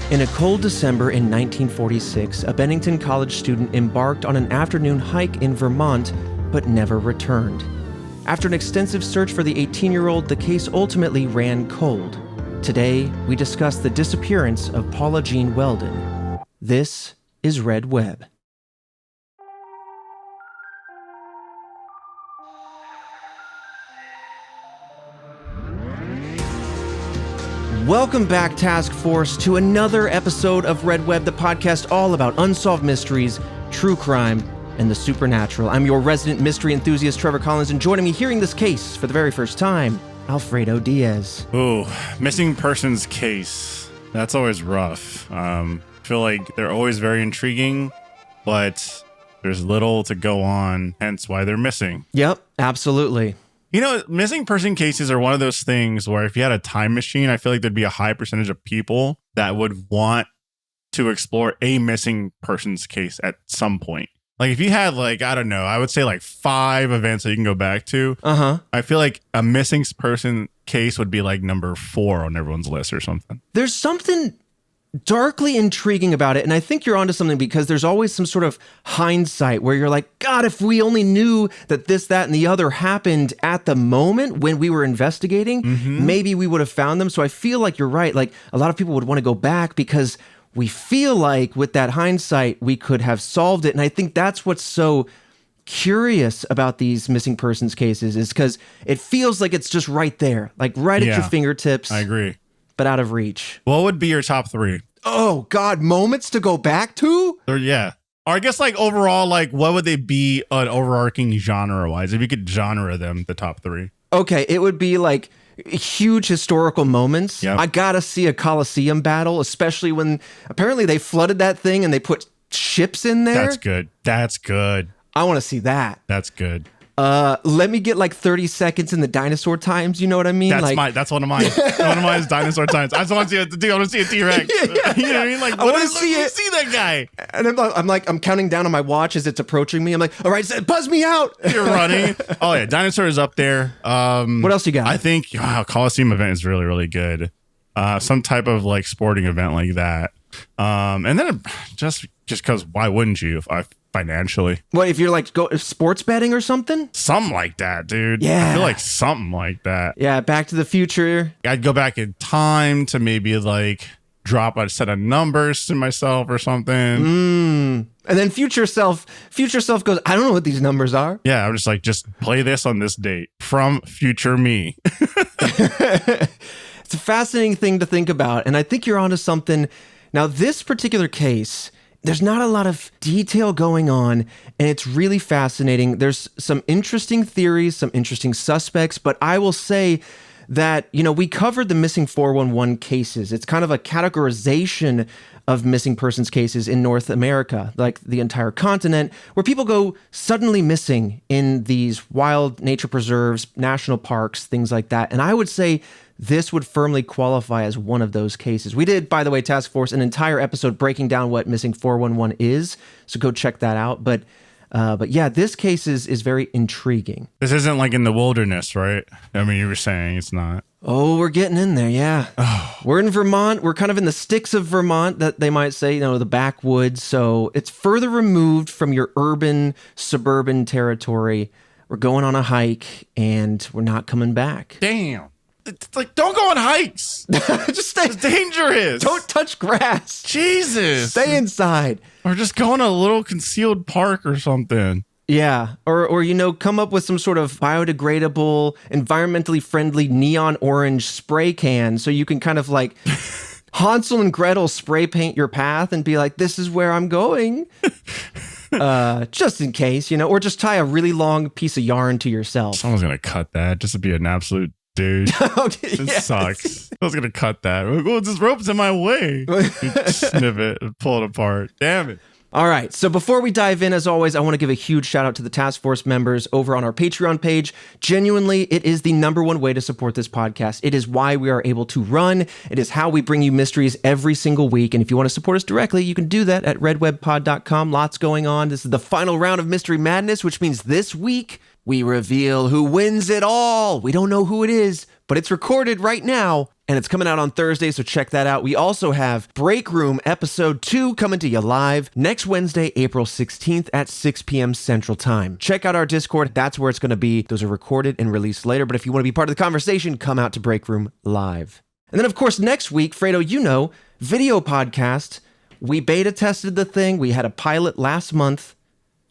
In a cold December in 1946, a Bennington College student embarked on an afternoon hike in Vermont, but never returned. After an extensive search for the 18-year-old, the case ultimately ran cold. Today, we discuss the disappearance of Paula Jean Welden. This is Red Web. Welcome back, Task Force, to another episode of Red Web, the podcast all about unsolved mysteries, true crime, and the supernatural. I'm your resident mystery enthusiast, Trevor Collins, and joining me hearing this case for the very first time, Alfredo Diaz. Ooh, missing persons case. That's always rough. I feel like they're always very intriguing, but there's little to go on, hence why they're missing. Yep, absolutely. You know, missing person cases are one of those things where if you had a time machine, I feel like there'd be a high percentage of people that would want to explore a missing person's case at some point. Like if you had I would say 5 events that you can go back to. I feel like a missing person case would be like number 4 on everyone's list or something. There's something darkly intriguing about it, and I think you're onto something because there's always some sort of hindsight where you're like, God, if we only knew that this, that, and the other happened at the moment when we were investigating, maybe we would have found them. So I feel like you're right. Like a lot of people would want to go back because we feel like with that hindsight, we could have solved it. And I think that's what's so curious about these missing persons cases is because it feels like it's just right there, like right at your fingertips. I agree. But out of reach. What would be your top 3? Oh, God, moments to go back to? Or I guess overall, what would they be an overarching genre-wise? If you could genre them, the top 3. Okay, it would be huge historical moments. Yep. I gotta see a Colosseum battle, especially when apparently they flooded that thing and they put ships in there. That's good. I want to see that. That's good. Let me get 30 seconds in the dinosaur times. You know what I mean? That's one of mine. One of mine is dinosaur times. I just want to see I want to see a T-Rex. You know what I mean? I want to see it. See that guy. And I'm counting down on my watch as it's approaching me. I'm like, all right, buzz me out. You're running. Oh yeah, dinosaur is up there. What else you got? I think Coliseum event is really, really good. Some type of sporting event like that. And then just because why wouldn't you? Financially. What if you're go sports betting or something? Something like that, dude. Yeah. I feel like something like that. Yeah, Back to the Future. I'd go back in time to maybe drop a set of numbers to myself or something. And then future self goes, I don't know what these numbers are. Yeah, I'm just play this on this date from future me. It's a fascinating thing to think about. And I think you're onto something. Now, this particular case, there's not a lot of detail going on, and it's really fascinating. There's some interesting theories, some interesting suspects, but I will say that, we covered the missing 411 cases. It's kind of a categorization of missing persons cases in North America, like the entire continent, where people go suddenly missing in these wild nature preserves, national parks, things like that. And I would say this would firmly qualify as one of those cases. We did, by the way, Task Force, an entire episode breaking down what missing 411 is, so go check that out. But yeah, this case is very intriguing. This isn't in the wilderness, right? I mean, you were saying it's not. Oh, we're getting in there, yeah. Oh. We're in Vermont. We're kind of in the sticks of Vermont, that they might say, the backwoods. So it's further removed from your urban, suburban territory. We're going on a hike, and we're not coming back. Damn. It's don't go on hikes. Just stay. It's dangerous. Don't touch grass. Jesus. Stay inside. Or just go in a little concealed park or something. Yeah. Or come up with some sort of biodegradable, environmentally friendly neon orange spray can so you can kind of Hansel and Gretel spray paint your path and be like, this is where I'm going. Just in case, or just tie a really long piece of yarn to yourself. Someone's going to cut that just to be an absolute dude. It sucks. I was gonna cut that. Well, this rope's in my way. You snip it and pull it apart. Damn it. All right, so before we dive in, as always, I want to give a huge shout out to the task force members over on our Patreon page. Genuinely, it is the number one way to support this podcast. It is why we are able to run. It is how we bring you mysteries every single week. And if you want to support us directly, you can do that at redwebpod.com. Lots going on. This is the final round of Mystery Madness, which means this week we reveal who wins it all. We don't know who it is, but it's recorded right now. And it's coming out on Thursday, so check that out. We also have Break Room Episode 2 coming to you live next Wednesday, April 16th at 6 p.m. Central Time. Check out our Discord. That's where it's going to be. Those are recorded and released later. But if you want to be part of the conversation, come out to Break Room live. And then, of course, next week, Fredo, you know, video podcast. We beta tested the thing. We had a pilot last month.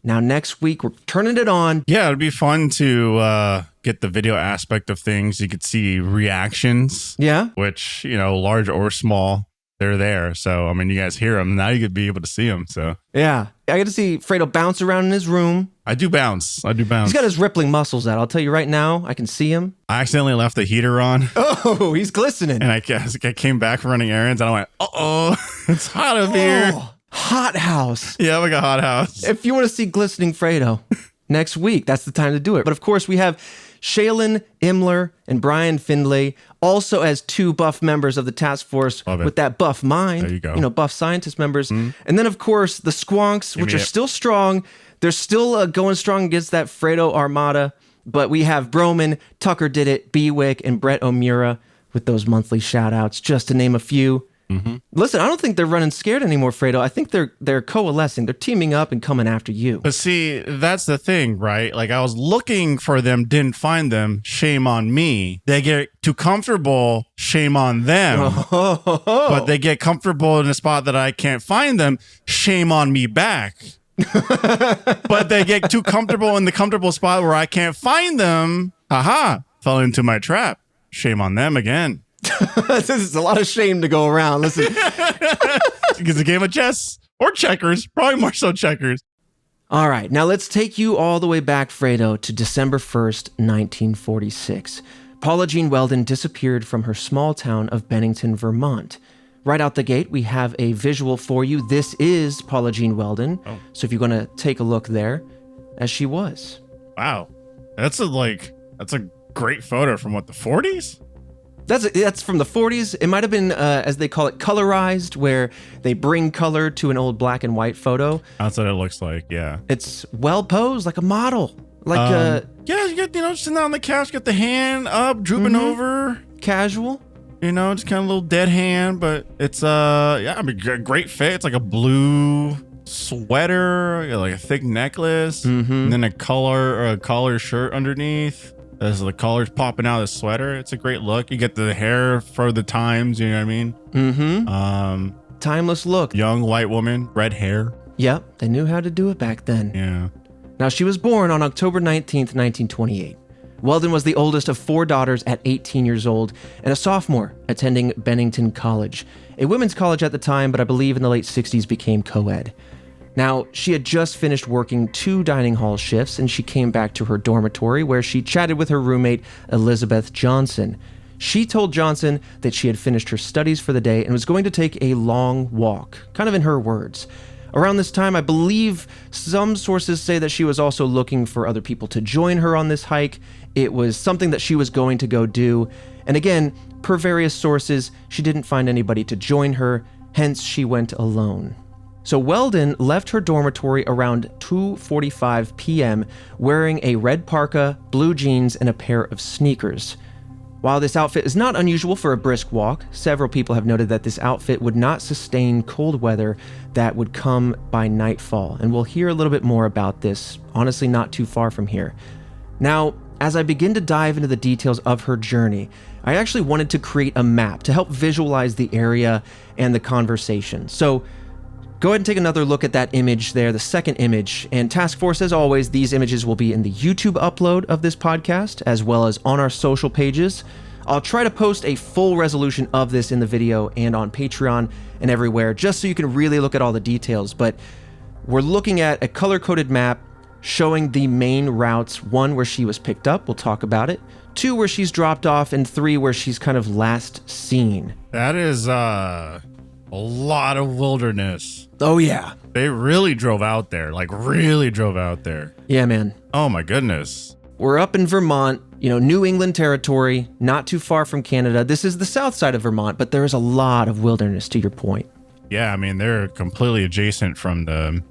Now, next week, we're turning it on. Yeah, it'd be fun to get the video aspect of things. You could see reactions. Yeah. Which, you know, large or small, they're there. So, I mean, you guys hear them. Now you could be able to see them. So, yeah. I get to see Fredo bounce around in his room. I do bounce. He's got his rippling muscles out. I'll tell you right now, I can see him. I accidentally left the heater on. Oh, he's glistening. And I came back from running errands and I went, uh-oh, it's hot up here. Hot house. Yeah, like a hot house. If you want to see glistening Fredo next week, that's the time to do it. But of course, we have Shaylin Imler and Brian Findlay, also as two buff members of the task force with that buff mind. There you go. You know, buff scientist members. And then, of course, the Squonks, which are still strong. They're still going strong against that Fredo Armada. But we have Broman, Tucker Did It, Bewick, and Brett O'Meara with those monthly shout outs, just to name a few. Listen, I don't think they're running scared anymore, Fredo. I think they're coalescing. They're teaming up and coming after you. But see, that's the thing, right? Like, I was looking for them, didn't find them. Shame on me. They get too comfortable. Shame on them. But they get comfortable in a spot that I can't find them. Shame on me back. But they get too comfortable in the comfortable spot where I can't find them. Aha! Fell into my trap. Shame on them again. This is a lot of shame to go around. Listen, it's a game of chess or checkers, probably more so checkers. All right, now let's take you all the way back, Fredo, to December 1st, 1946. Paula Jean Welden disappeared from her small town of Bennington, Vermont. Right out the gate, we have a visual for you. This is Paula Jean Welden. Oh. So if you're going to take a look there, as she was. Wow, that's a great photo from what, the 40s? That's from the 40s. It might have been, as they call it, colorized, where they bring color to an old black and white photo. That's what it looks like, yeah. It's well posed, like a model. Like yeah, you get, sitting on the couch, got the hand up, drooping over. Casual. Just kind of a little dead hand, but it's, great fit. It's like a blue sweater, like a thick necklace, and then a collar shirt underneath. As the collar's popping out of the sweater, it's a great look. You get the hair for the times, you know what I mean? Timeless look. Young white woman, red hair. Yep, they knew how to do it back then. Yeah. Now, she was born on October 19th, 1928. Welden was the oldest of 4 daughters at 18 years old and a sophomore attending Bennington College, a women's college at the time, but I believe in the late 60s became co-ed. Now, she had just finished working 2 dining hall shifts, and she came back to her dormitory where she chatted with her roommate, Elizabeth Johnson. She told Johnson that she had finished her studies for the day and was going to take a long walk, kind of in her words. Around this time, I believe some sources say that she was also looking for other people to join her on this hike. It was something that she was going to go do. And again, per various sources, she didn't find anybody to join her, hence she went alone. So Welden left her dormitory around 2:45 p.m. wearing a red parka, blue jeans, and a pair of sneakers. While this outfit is not unusual for a brisk walk, several people have noted that this outfit would not sustain cold weather that would come by nightfall, and we'll hear a little bit more about this, honestly not too far from here. Now, as I begin to dive into the details of her journey, I actually wanted to create a map to help visualize the area and the conversation. So go ahead and take another look at that image there, the second image. And Task Force, as always, these images will be in the YouTube upload of this podcast, as well as on our social pages. I'll try to post a full resolution of this in the video and on Patreon and everywhere, just so you can really look at all the details. But we're looking at a color-coded map showing the main routes. 1, where she was picked up, we'll talk about it. 2, where she's dropped off, and 3, where she's kind of last seen. That is, a lot of wilderness. Oh, yeah. They really drove out there, like really drove out there. Yeah, man. Oh, my goodness. We're up in Vermont, New England territory, not too far from Canada. This is the south side of Vermont, but there is a lot of wilderness, to your point. Yeah, I mean, they're completely adjacent from the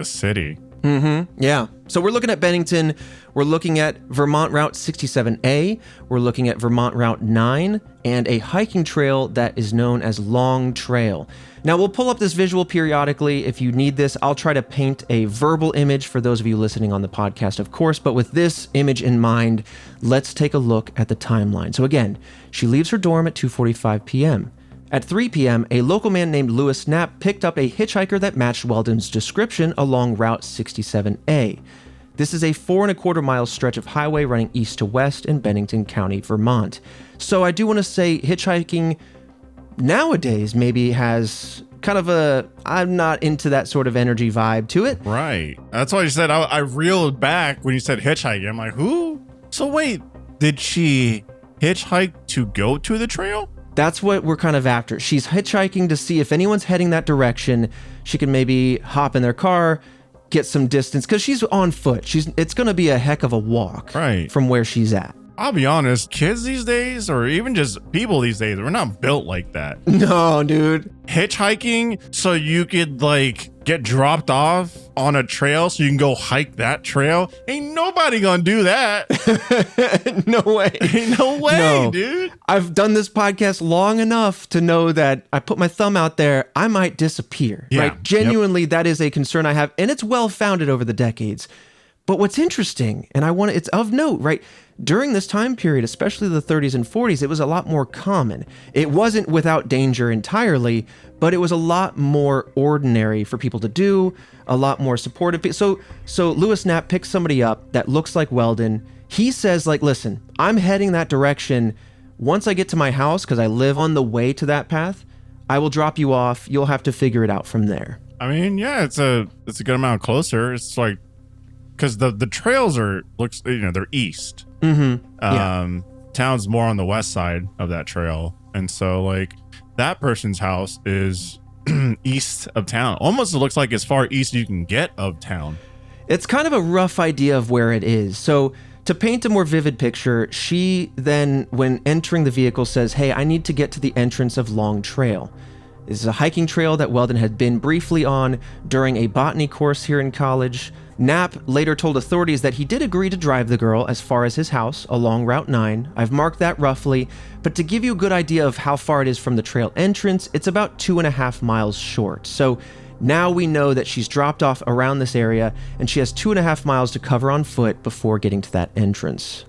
city. Mm-hmm. Yeah. So we're looking at Bennington. We're looking at Vermont Route 67A. We're looking at Vermont Route 9 and a hiking trail that is known as Long Trail. Now, we'll pull up this visual periodically. If you need this, I'll try to paint a verbal image for those of you listening on the podcast, of course. But with this image in mind, let's take a look at the timeline. So again, she leaves her dorm at 2:45 p.m. At 3 p.m., a local man named Lewis Knapp picked up a hitchhiker that matched Welden's description along Route 67A. This is a 4.25-mile stretch of highway running east to west in Bennington County, Vermont. So I do want to say hitchhiking nowadays maybe has kind of I'm not into that sort of energy vibe to it. Right. That's why you said, I reeled back when you said hitchhiking. I'm like, who? So wait, did she hitchhike to go to the trail? That's what we're kind of after. She's hitchhiking to see if anyone's heading that direction. She can maybe hop in their car, get some distance, because she's on foot. It's going to be a heck of a walk from where she's at. I'll be honest, kids these days, or even just people these days, we're not built like that. No, dude. Hitchhiking so you could get dropped off on a trail so you can go hike that trail. Ain't nobody gonna do that. No way. Ain't no way, dude. I've done this podcast long enough to know that I put my thumb out there, I might disappear. Yeah. Right? Genuinely, that is a concern I have, and it's well founded over the decades. But what's interesting, and it's of note, right? During this time period, especially the 30s and 40s, it was a lot more common. It wasn't without danger entirely, but it was a lot more ordinary for people to do, a lot more supportive. So Lewis Knapp picks somebody up that looks like Welden. He says, listen, I'm heading that direction. Once I get to my house, because I live on the way to that path, I will drop you off. You'll have to figure it out from there. I mean, yeah, it's a good amount closer. It's because the trails they're east. Mm-hmm. Town's more on the west side of that trail, and so that person's house is east of town. Almost, it looks like as far east you can get of town. It's kind of a rough idea of where it is. So to paint a more vivid picture, she then, when entering the vehicle, says, "Hey, I need to get to the entrance of Long Trail." This is a hiking trail that Welden had been briefly on during a botany course here in college. Knapp later told authorities that he did agree to drive the girl as far as his house along Route 9. I've marked that roughly, but to give you a good idea of how far it is from the trail entrance, it's about 2.5 miles short. So now we know that she's dropped off around this area, and she has 2.5 miles to cover on foot before getting to that entrance.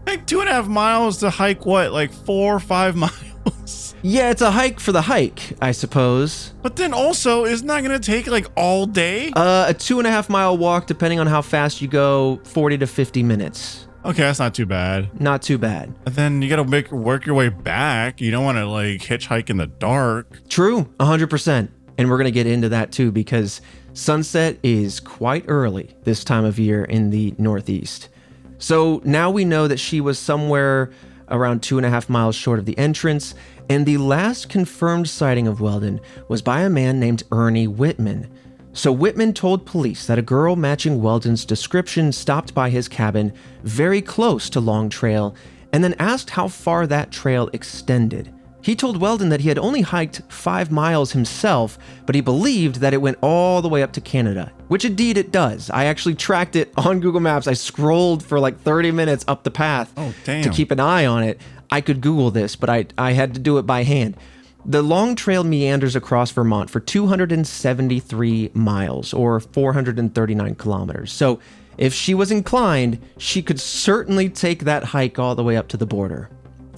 2.5 miles to hike, 4 or 5 miles? Yeah, it's a hike for the hike, I suppose. But then also, isn't that going to take all day? A 2.5 mile walk, depending on how fast you go, 40 to 50 minutes. Okay, that's not too bad. Not too bad. But then you got to work your way back. You don't want to hitchhike in the dark. True, 100%. And we're going to get into that too, because sunset is quite early this time of year in the Northeast. So now we know that she was somewhere around 2.5 miles short of the entrance, and the last confirmed sighting of Welden was by a man named Ernie Whitman. So Whitman told police that a girl matching Welden's description stopped by his cabin very close to Long Trail, and then asked how far that trail extended. He told Welden that he had only hiked 5 miles himself, but he believed that it went all the way up to Canada, which indeed it does. I actually tracked it on Google Maps. I scrolled for 30 minutes up the path to keep an eye on it. I could Google this, but I had to do it by hand. The Long Trail meanders across Vermont for 273 miles, or 439 kilometers. So if she was inclined, she could certainly take that hike all the way up to the border.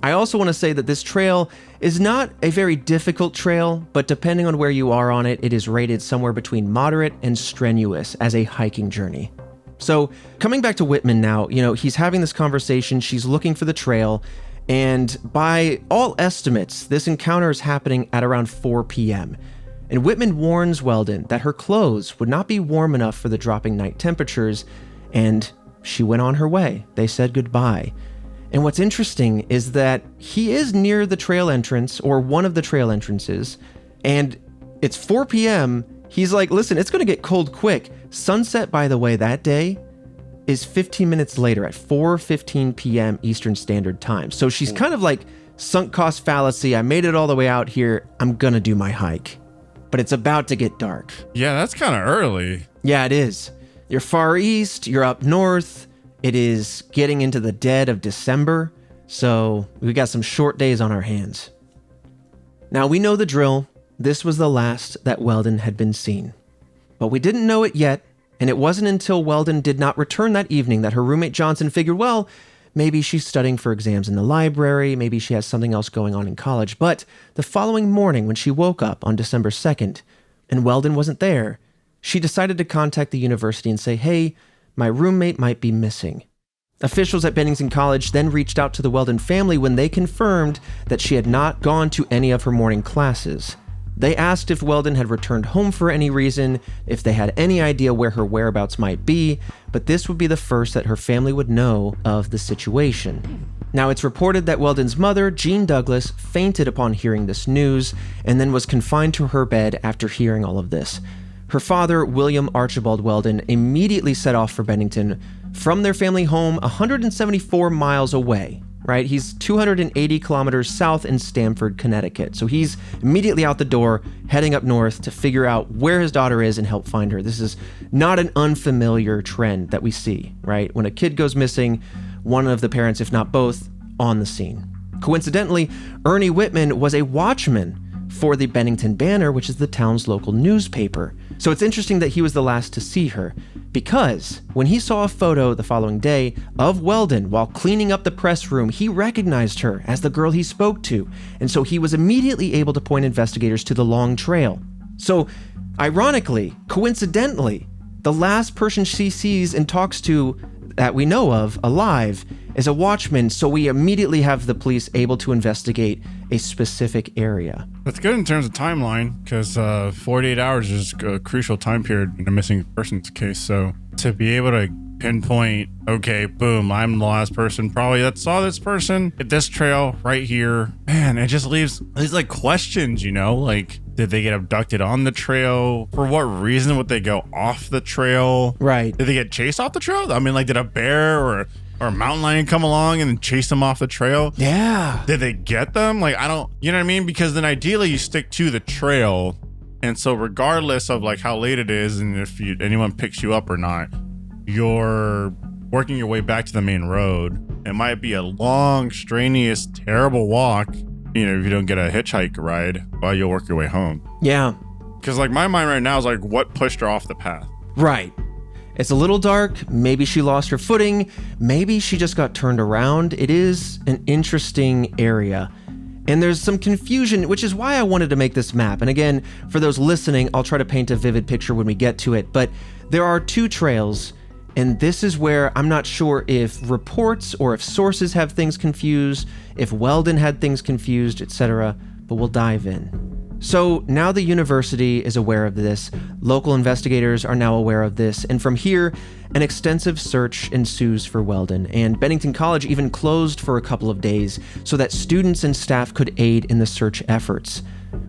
I also want to say that this trail is not a very difficult trail, but depending on where you are on it, it is rated somewhere between moderate and strenuous as a hiking journey. So coming back to Whitman now, he's having this conversation, she's looking for the trail, and by all estimates, this encounter is happening at around 4 p.m. And Whitman warns Welden that her clothes would not be warm enough for the dropping night temperatures, and she went on her way. They said goodbye. And what's interesting is that he is near the trail entrance, or one of the trail entrances, And it's 4 p.m. He's like, listen, it's going to get cold quick. Sunset, by the way, that day is 15 minutes later at 4:15 p.m. Eastern Standard Time. So she's kind of like sunk cost fallacy. I made it all the way out here. I'm going to do my hike. But it's about to get dark. Yeah, that's kind of early. Yeah, it is. You're far east. You're up north. It is getting into the dead of December. So we got some short days on our hands. Now we know the drill. This was the last that Welden had been seen. But we didn't know it yet, and it wasn't until Welden did not return that evening that her roommate Johnson figured, well, maybe she's studying for exams in the library, maybe she has something else going on in college. But the following morning when she woke up on December 2nd and Welden wasn't there, she decided to contact the university and say, hey, my roommate might be missing. Officials at Bennington College then reached out to the Welden family when they confirmed that she had not gone to any of her morning classes. They asked if Welden had returned home for any reason, if they had any idea where her whereabouts might be, but this would be the first that her family would know of the situation. Now, it's reported that Welden's mother, Jean Douglas, fainted upon hearing this news and then was confined to her bed after hearing all of this. Her father, William Archibald Welden, immediately set off for Bennington from their family home 174 miles away, right? He's 280 kilometers south in Stamford, Connecticut. So he's immediately out the door, heading up north to figure out where his daughter is and help find her. This is not an unfamiliar trend that we see, right? When a kid goes missing, one of the parents, if not both, on the scene. Coincidentally, Ernie Whitman was a watchman for the Bennington Banner, which is the town's local newspaper. So it's interesting that he was the last to see her, because when he saw a photo the following day of Welden while cleaning up the press room, he recognized her as the girl he spoke to, and so he was immediately able to point investigators to the long trail. So, ironically, coincidentally, the last person she sees and talks to that we know of alive is a watchman, so we immediately have the police able to investigate a specific area. That's good in terms of timeline, because 48 hours is a crucial time period in a missing persons case. So to be able to pinpoint, okay, boom, I'm the last person probably that saw this person at this trail right here, man, it just leaves these like questions, you know, like, did they get abducted on the trail? For what reason would they go off the trail? Right. Did they get chased off the trail? I mean, like, did a bear or a mountain lion come along and then chase them off the trail? Yeah. Did they get them? Like, I don't, you know what I mean? Because then ideally you stick to the trail. And so regardless of like how late it is and if anyone picks you up or not, you're working your way back to the main road. It might be a long, strenuous, terrible walk, you know, if you don't get a hitchhike ride while you'll work your way home. Yeah. Because like my mind right now is like, what pushed her off the path? Right. It's a little dark. Maybe she lost her footing. Maybe she just got turned around. It is an interesting area. And there's some confusion, which is why I wanted to make this map. And again, for those listening, I'll try to paint a vivid picture when we get to it. But there are two trails, and this is where I'm not sure if reports or if sources have things confused, if Welden had things confused, etc. But we'll dive in. So now the university is aware of this, local investigators are now aware of this, and from here, an extensive search ensues for Welden, and Bennington College even closed for a couple of days so that students and staff could aid in the search efforts.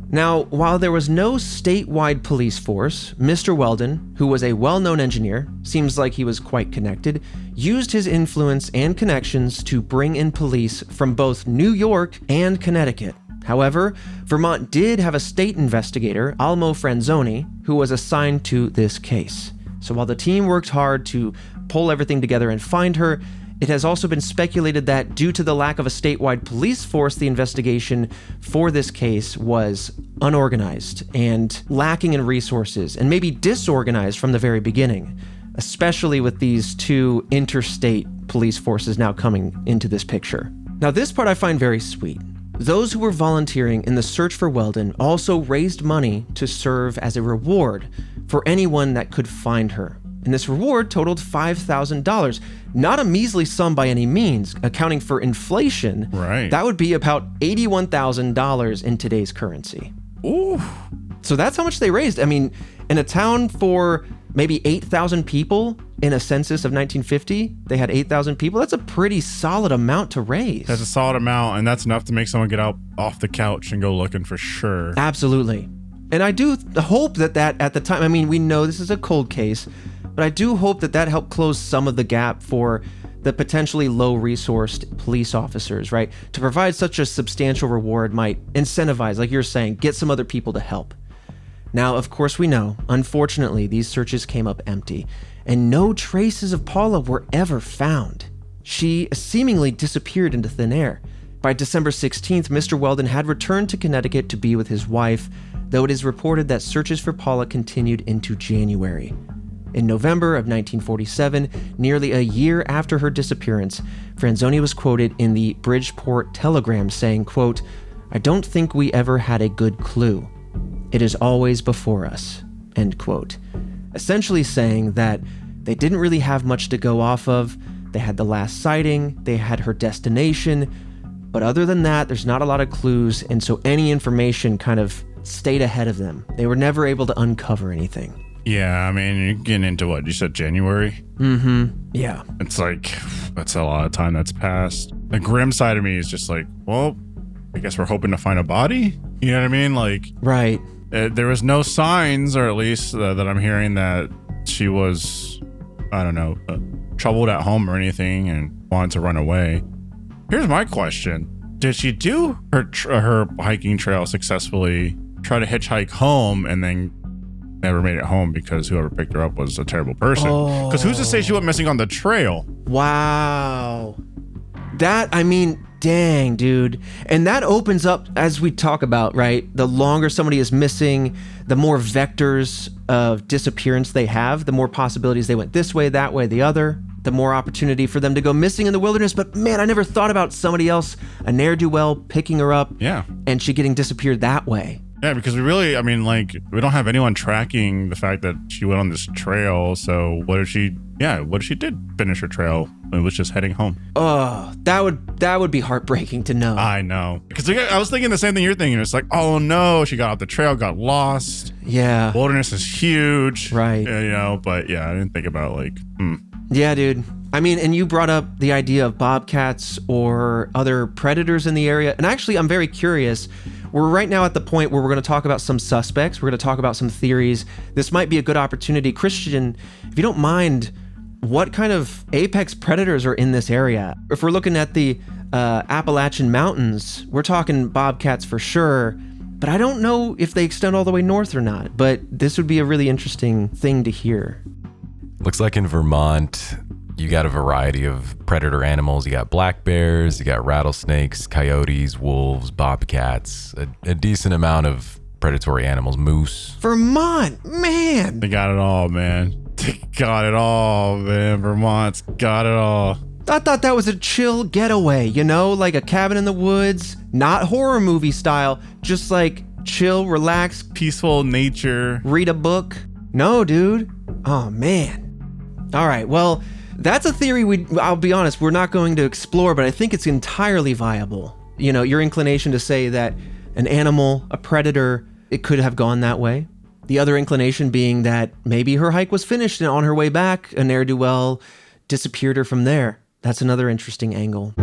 Now, while there was no statewide police force, Mr. Welden, who was a well-known engineer, seems like he was quite connected, used his influence and connections to bring in police from both New York and Connecticut. However, Vermont did have a state investigator, Almo Franzoni, who was assigned to this case. So while the team worked hard to pull everything together and find her, it has also been speculated that due to the lack of a statewide police force, the investigation for this case was unorganized and lacking in resources and maybe disorganized from the very beginning, especially with these two interstate police forces now coming into this picture. Now, this part I find very sweet. Those who were volunteering in the search for Welden also raised money to serve as a reward for anyone that could find her. And this reward totaled $5,000. Not a measly sum by any means, accounting for inflation. Right. That would be about $81,000 in today's currency. Ooh. So that's how much they raised. I mean, in a town for maybe 8,000 people in a census of 1950, they had 8,000 people. That's a pretty solid amount to raise. That's a solid amount, and that's enough to make someone get out off the couch and go looking for sure. Absolutely. And I do hope that at the time, I mean, we know this is a cold case, but I do hope that helped close some of the gap for the potentially low-resourced police officers, right? To provide such a substantial reward might incentivize, like you're saying, get some other people to help. Now, of course, we know, unfortunately, these searches came up empty, and no traces of Paula were ever found. She seemingly disappeared into thin air. By December 16th, Mr. Welden had returned to Connecticut to be with his wife, though it is reported that searches for Paula continued into January. In November of 1947, nearly a year after her disappearance, Franzoni was quoted in the Bridgeport Telegram saying, quote, "I don't think we ever had a good clue. It is always before us," end quote. Essentially saying that they didn't really have much to go off of. They had the last sighting, they had her destination, but other than that, there's not a lot of clues, and so any information kind of stayed ahead of them. They were never able to uncover anything. Yeah, I mean, you're getting into what? You said January? Mm-hmm. Yeah. It's like, that's a lot of time that's passed. The grim side of me is just like, well, I guess we're hoping to find a body? You know what I mean? Like, right. There was no signs, or at least that I'm hearing, that she was, I don't know, troubled at home or anything and wanted to run away. Here's my question. Did she do her hiking trail successfully, try to hitchhike home, and then never made it home because whoever picked her up was a terrible person? Because who's to say she went missing on the trail? Wow. That, I mean, dang, dude. And that opens up, as we talk about, right? The longer somebody is missing, the more vectors of disappearance they have, the more possibilities they went this way, that way, the other, the more opportunity for them to go missing in the wilderness. But man, I never thought about somebody else, a ne'er-do-well, picking her up. Yeah. And she getting disappeared that way. Yeah, because we really, I mean, like, we don't have anyone tracking the fact that she went on this trail. So what if she did finish her trail and was just heading home? Oh, that would be heartbreaking to know. I know. Because I was thinking the same thing you're thinking. It's like, oh no, she got off the trail, got lost. Yeah. Wilderness is huge. Right. You know, but yeah, I didn't think about like, Yeah, dude. I mean, and you brought up the idea of bobcats or other predators in the area. And actually, I'm very curious. We're right now at the point where we're going to talk about some suspects. We're going to talk about some theories. This might be a good opportunity. Christian, if you don't mind, what kind of apex predators are in this area? If we're looking at the Appalachian Mountains, we're talking bobcats for sure. But I don't know if they extend all the way north or not. But this would be a really interesting thing to hear. Looks like in Vermont, you got a variety of predator animals. You got black bears, you got rattlesnakes, coyotes, wolves, bobcats, a decent amount of predatory animals, moose. Vermont, man. they got it all, man. They got it all, man. Vermont's got it all. I thought that was a chill getaway, you know, like a cabin in the woods, not horror movie style, just like chill, relax, Peaceful nature. read a book. No, dude. Oh, man. All right, well, that's a theory I'll be honest, we're not going to explore, but I think it's entirely viable. You know, your inclination to say that an animal, a predator, it could have gone that way. The other inclination being that maybe her hike was finished and on her way back, a ne'er-do-well disappeared her from there. That's another interesting angle.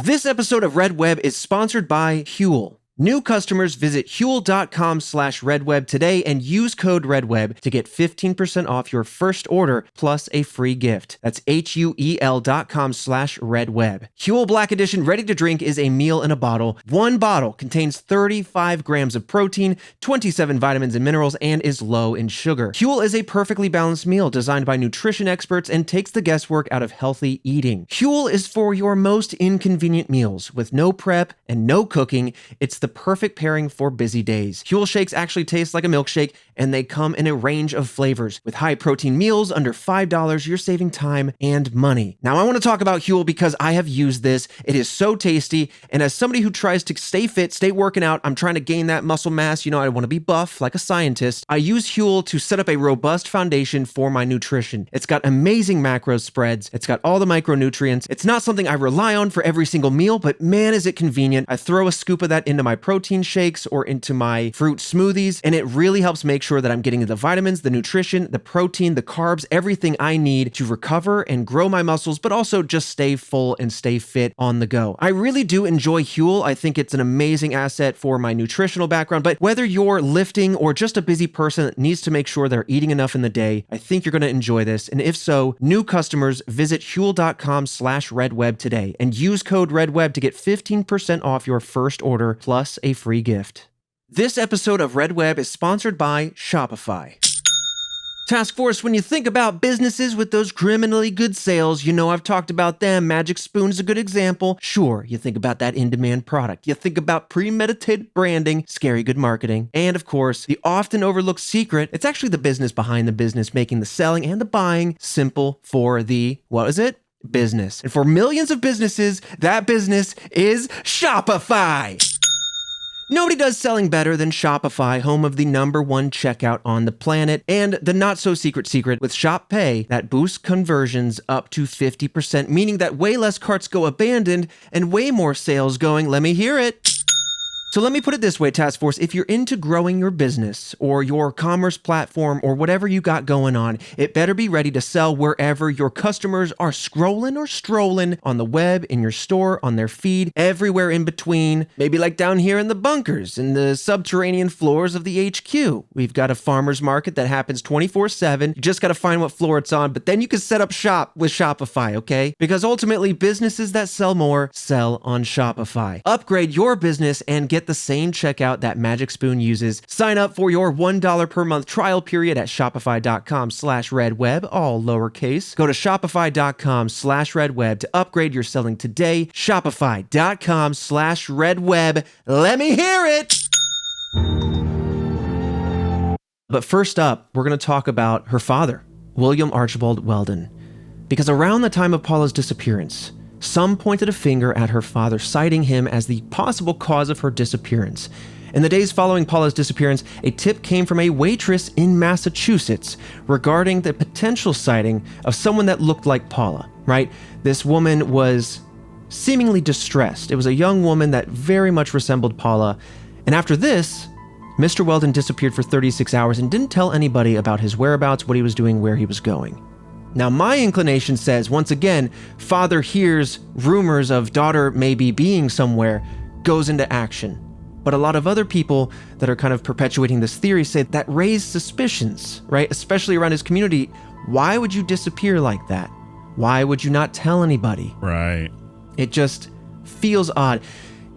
This episode of Red Web is sponsored by Huel. New customers visit Huel.com/RedWeb today and use code RedWeb to get 15% off your first order plus a free gift. That's HUEL.com/RedWeb. Huel Black Edition Ready to Drink is a meal in a bottle. One bottle contains 35 grams of protein, 27 vitamins and minerals, and is low in sugar. Huel is a perfectly balanced meal designed by nutrition experts and takes the guesswork out of healthy eating. Huel is for your most inconvenient meals. With no prep and no cooking, it's the perfect pairing for busy days. Huel shakes actually taste like a milkshake, and they come in a range of flavors. With high-protein meals under $5, you're saving time and money. Now, I want to talk about Huel because I have used this. It is so tasty, and as somebody who tries to stay fit, stay working out, I'm trying to gain that muscle mass. You know, I want to be buff like a scientist. I use Huel to set up a robust foundation for my nutrition. It's got amazing macro spreads. It's got all the micronutrients. It's not something I rely on for every single meal, but man, is it convenient. I throw a scoop of that into my my protein shakes or into my fruit smoothies, and it really helps make sure that I'm getting the vitamins, the nutrition, the protein, the carbs, everything I need to recover and grow my muscles, but also just stay full and stay fit on the go. I really do enjoy Huel. I think it's an amazing asset for my nutritional background, but whether you're lifting or just a busy person that needs to make sure they're eating enough in the day, I think you're going to enjoy this. And if so, new customers visit Huel.com/RedWeb today and use code RedWeb to get 15% off your first order plus a free gift. This episode of Red Web is sponsored by Shopify. Task Force, when you think about businesses with those criminally good sales, you know I've talked about them. Magic Spoon is a good example. Sure, you think about that in-demand product. You think about premeditated branding, scary good marketing, and of course, the often overlooked secret. It's actually the business behind the business, making the selling and the buying simple for the, what is it? Business. And for millions of businesses, that business is Shopify. Nobody does selling better than Shopify, home of the #1 checkout on the planet, and the not-so-secret secret with Shop Pay that boosts conversions up to 50%, meaning that way less carts go abandoned and way more sales going, let me hear it. So let me put it this way, Task Force, if you're into growing your business or your commerce platform or whatever you got going on, it better be ready to sell wherever your customers are scrolling or strolling on the web, in your store, on their feed, everywhere in between, maybe like down here in the bunkers, in the subterranean floors of the HQ. We've got a farmer's market that happens 24/7. You just got to find what floor it's on, but then you can set up shop with Shopify, okay? Because ultimately, businesses that sell more sell on Shopify. Upgrade your business and get the same checkout that Magic Spoon uses. Sign up for your $1 per month trial period at shopify.com/redweb, all lowercase. Go to shopify.com/redweb to upgrade your selling today. Shopify.com/redweb. Let me hear it. But first up, we're going to talk about her father, William Archibald Welden. Because around the time of Paula's disappearance, some pointed a finger at her father, citing him as the possible cause of her disappearance. In the days following Paula's disappearance, a tip came from a waitress in Massachusetts regarding the potential sighting of someone that looked like Paula, right? This woman was seemingly distressed. It was a young woman that very much resembled Paula. And after this, Mr. Welden disappeared for 36 hours and didn't tell anybody about his whereabouts, what he was doing, where he was going. Now, my inclination says, once again, father hears rumors of daughter maybe being somewhere, goes into action. But a lot of other people that are kind of perpetuating this theory say that raised suspicions, right? Especially around his community. Why would you disappear like that? Why would you not tell anybody? Right. It just feels odd.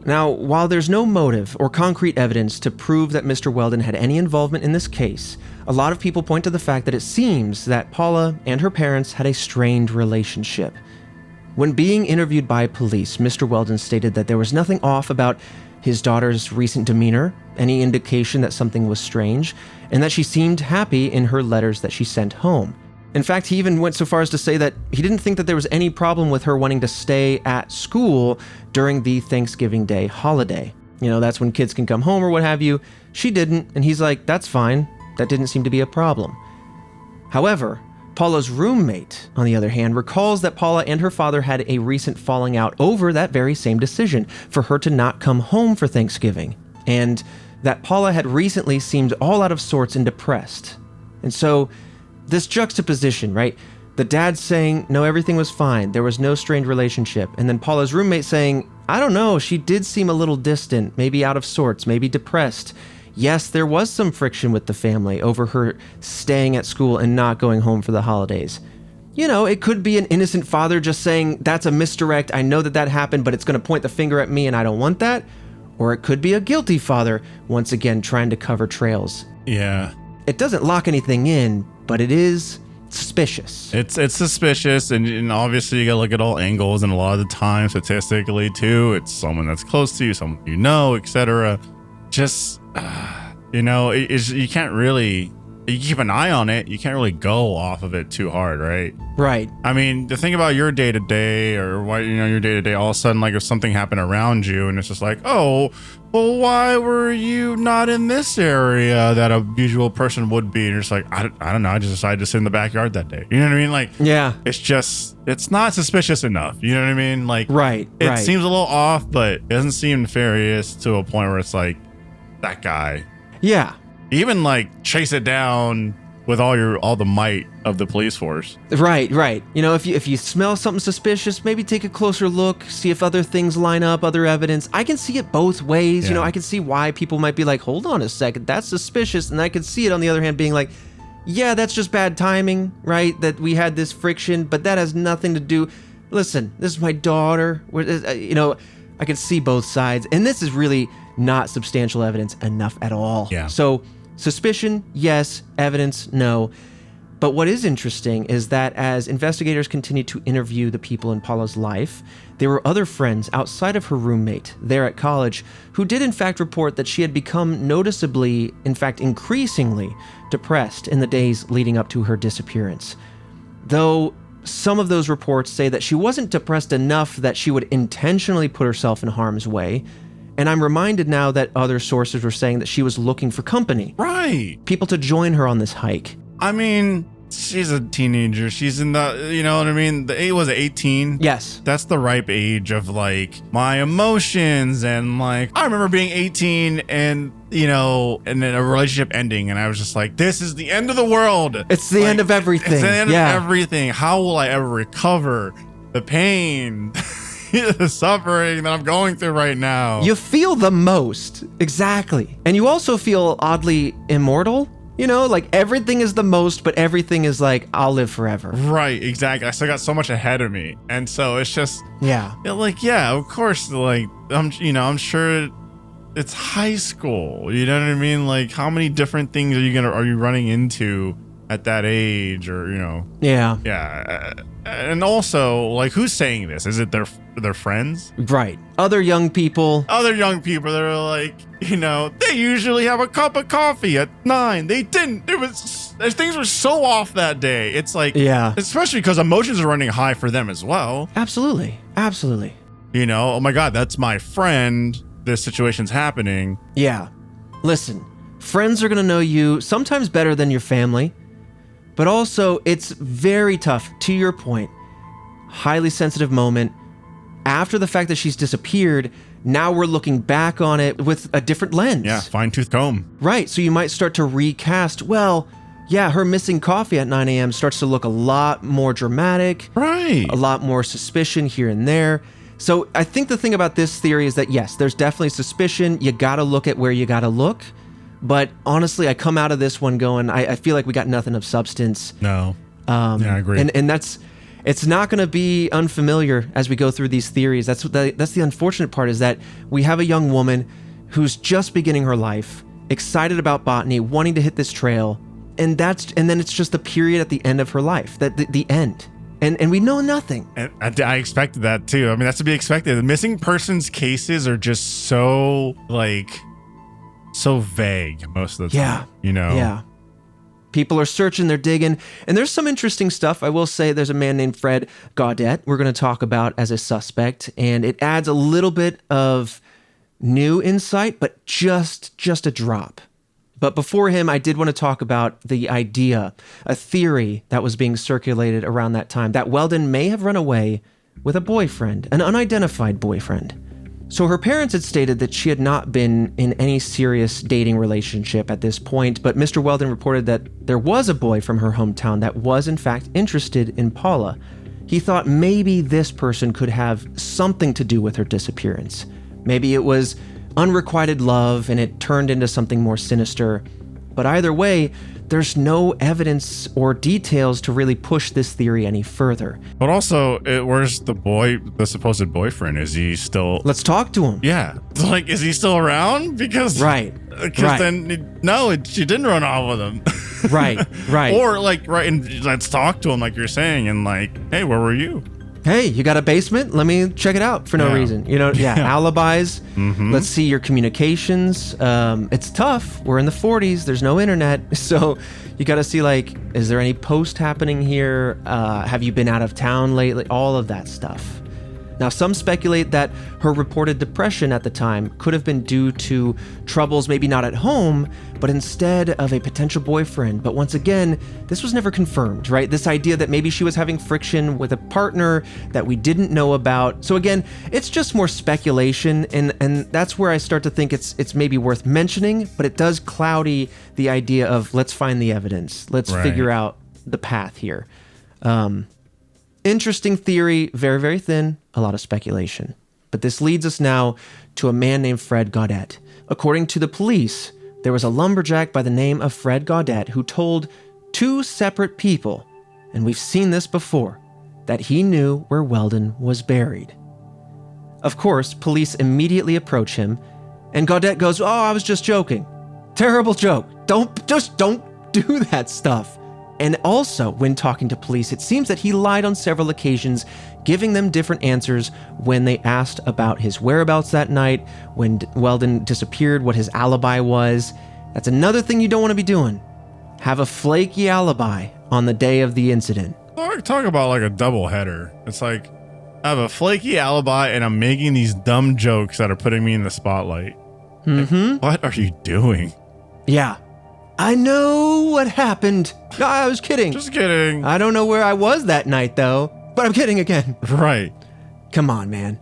Now, while there's no motive or concrete evidence to prove that Mr. Welden had any involvement in this case, a lot of people point to the fact that it seems that Paula and her parents had a strained relationship. When being interviewed by police, Mr. Welden stated that there was nothing off about his daughter's recent demeanor, any indication that something was strange, and that she seemed happy in her letters that she sent home. In fact, he even went so far as to say that he didn't think that there was any problem with her wanting to stay at school during the Thanksgiving Day holiday. You know, that's when kids can come home or what have you. She didn't, and he's like, that's fine. That didn't seem to be a problem. However, Paula's roommate, on the other hand, recalls that Paula and her father had a recent falling out over that very same decision for her to not come home for Thanksgiving, and that Paula had recently seemed all out of sorts and depressed. And so, this juxtaposition, right? The dad saying, no, everything was fine. There was no strained relationship. And then Paula's roommate saying, I don't know, she did seem a little distant, maybe out of sorts, maybe depressed. Yes, there was some friction with the family over her staying at school and not going home for the holidays. You know, it could be an innocent father just saying, that's a misdirect. I know that that happened, but it's going to point the finger at me and I don't want that. Or it could be a guilty father, once again, trying to cover trails. Yeah. It doesn't lock anything in, but it is suspicious. It's suspicious, and obviously you gotta look at all angles, and a lot of the time, statistically too, it's someone that's close to you, someone you know, etc. Just, you know, you can't really you keep an eye on it. You can't really go off of it too hard, right? Right. I mean, the thing about your day to day, or why your day to day, all of a sudden, like if something happened around you, and it's just like, oh, well, why were you not in this area that a usual person would be? And you're just like, I don't know. I just decided to sit in the backyard that day. You know what I mean? Like, Yeah. it's not suspicious enough. You know what I mean? Like, Right. it seems a little off, but it doesn't seem nefarious to a point where it's like, that guy. Yeah. Even like chase it down with all the might of the police force. Right. You know, if you smell something suspicious, maybe take a closer look, see if other things line up, other evidence. I can see it both ways. Yeah. You know, I can see why people might be like, hold on a second, that's suspicious. And I can see it on the other hand being like, yeah, that's just bad timing, right? That we had this friction, but that has nothing to do. Listen, this is my daughter. You know, I can see both sides. And this is really not substantial evidence enough at all. Yeah. So suspicion, yes. Evidence, no. But what is interesting is that as investigators continued to interview the people in Paula's life, there were other friends outside of her roommate there at college who did in fact report that she had become noticeably, in fact increasingly, depressed in the days leading up to her disappearance. Though some of those reports say that she wasn't depressed enough that she would intentionally put herself in harm's way. And I'm reminded now that other sources were saying that she was looking for company. Right. People to join her on this hike. I mean, she's a teenager. She's in the, you know what I mean? The age was 18. Yes. That's the ripe age of like my emotions. And like, I remember being 18 and, you know, and then a relationship ending. And I was just like, this is the end of the world. It's the end of everything. It's the end of everything. How will I ever recover the pain? The suffering that I'm going through right now. You feel the most. Exactly. And you also feel oddly immortal. You know, like everything is the most, but everything is like, I'll live forever. Right, exactly. I still got so much ahead of me. And so it's just, Yeah. like, yeah, of course, like, I'm sure it's high school. You know what I mean? Like, how many different things are you running into at that age, or, you know? Yeah. Yeah. And also, like, who's saying this? Is it their friends? Right. Other young people. Other young people that are like, you know, they usually have a cup of coffee at 9. They didn't. Things were so off that day. It's like, Yeah. especially because emotions are running high for them as well. Absolutely. Absolutely. You know, oh my God, that's my friend. This situation's happening. Yeah. Listen, friends are going to know you sometimes better than your family. But also, it's very tough, to your point, highly sensitive moment. After the fact that she's disappeared, now we're looking back on it with a different lens. Yeah, fine-tooth comb. Right, so you might start to recast, well, yeah, her missing coffee at 9 a.m. starts to look a lot more dramatic. Right. A lot more suspicion here and there. So I think the thing about this theory is that, yes, there's definitely suspicion. You gotta look at where you gotta look. But honestly, I come out of this one going, I feel like we got nothing of substance. No. Yeah, I agree. And it's not going to be unfamiliar as we go through these theories. That's the unfortunate part, is that we have a young woman who's just beginning her life, excited about botany, wanting to hit this trail, and then it's just the period at the end of her life, the end. And we know nothing. And I expected that too. I mean, that's to be expected. The missing persons cases are just so vague most of the time, you know? Yeah. People are searching, they're digging, and there's some interesting stuff. I will say there's a man named Fred Gaudet we're going to talk about as a suspect, and it adds a little bit of new insight, but just a drop. But before him, I did want to talk about the idea, a theory that was being circulated around that time, that Welden may have run away with a boyfriend, an unidentified boyfriend. So her parents had stated that she had not been in any serious dating relationship at this point, but Mr. Welden reported that there was a boy from her hometown that was in fact interested in Paula. He thought maybe this person could have something to do with her disappearance. Maybe it was unrequited love and it turned into something more sinister. But either way, there's no evidence or details to really push this theory any further. But also, where's the supposed boyfriend? Is he still... Let's talk to him. Yeah. Like, is he still around? Because... Right. Then, no, she didn't run off with him. Right. Or, like, right, and let's talk to him, like you're saying, and like, hey, where were you? Hey, you got a basement? Let me check it out for no reason. Alibis. Mm-hmm. Let's see your communications. It's tough. We're in the 40s. There's no internet. So you got to see, like, is there any post happening here? Have you been out of town lately? All of that stuff. Now, some speculate that her reported depression at the time could have been due to troubles maybe not at home, but instead of a potential boyfriend. But once again, this was never confirmed, right? This idea that maybe she was having friction with a partner that we didn't know about. So again, it's just more speculation, and that's where I start to think it's maybe worth mentioning, but it does cloudy the idea of let's find the evidence. Let's figure out the path here. Interesting theory, very, very thin, a lot of speculation. But this leads us now to a man named Fred Gaudette. According to the police, there was a lumberjack by the name of Fred Gaudette who told two separate people, and we've seen this before, that he knew where Welden was buried. Of course, police immediately approach him, and Gaudette goes, "Oh, I was just joking." Terrible joke. Don't do that stuff. And also, when talking to police, it seems that he lied on several occasions, giving them different answers when they asked about his whereabouts that night, when Welden disappeared, what his alibi was. That's another thing you don't want to be doing. Have a flaky alibi on the day of the incident. Talk about like a double header. It's like, I have a flaky alibi and I'm making these dumb jokes that are putting me in the spotlight. Mm-hmm. Like, what are you doing? Yeah. I know what happened. No, I was kidding. Just kidding. I don't know where I was that night, though, but I'm kidding again. Right. Come on, man.